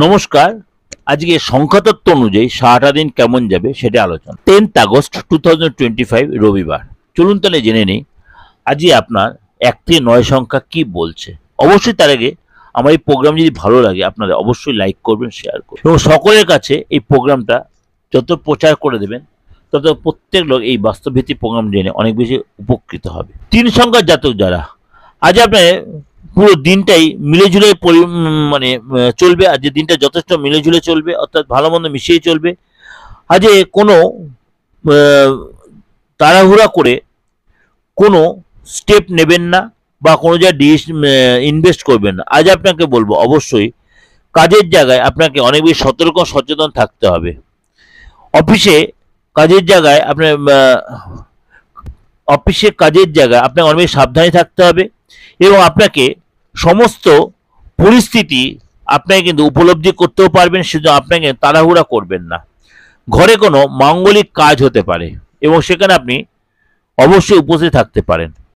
নমস্কার। আজকে সংখ্যাতত্ত্ব অনুযায়ী সারাটা দিন কেমন যাবে সেটা আলোচনা। 10th আগস্ট 2025 রবিবার। চলুন তাহলে জেনে নিই আজকে আপনার 1 থেকে 9 সংখ্যা কি বলছে। অবশ্যই তার আগে আমার এই প্রোগ্রাম যদি ভালো লাগে আপনারা অবশ্যই লাইক করবেন, শেয়ার করবেন এবং সকলের কাছে এই প্রোগ্রামটা যত প্রচার করে দেবেন তত প্রত্যেক লোক এই বাস্তবভিত্তিক প্রোগ্রাম জেনে অনেক বেশি উপকৃত হবে। 3 সংখ্যার জাতক যারা, আজ আপনার পুরো দিনটাই মিলেঝুলে চলবে। আজকে দিনটা যথেষ্ট মিলেঝুলে চলবে, অর্থাৎ ভালো মন্দ মিশিয়ে চলবে। আজকে কোনো তাড়াহুড়া করে কোনো স্টেপ নেবেন না বা কোনো জায়গায় ইনভেস্ট করবেন না। আজ আপনাকে বলবো অবশ্যই কাজের জায়গায় আপনাকে অনেক বেশি সতর্ক সচেতন থাকতে হবে। অফিসে কাজের জায়গায় আপনাকে অনেক বেশি সাবধানে থাকতে হবে এবং আপনাকে সমস্ত পরিস্থিতি আপনাকে কিন্তু উপলব্ধি করতেও পারবেন, শুধু আপনাকে তাড়াহুড়া করবেন না। ঘরে কোনো মাঙ্গলিক কাজ হতে পারে এবং সেখানে আপনি অবশ্যই উপস্থিত থাকতে পারেন।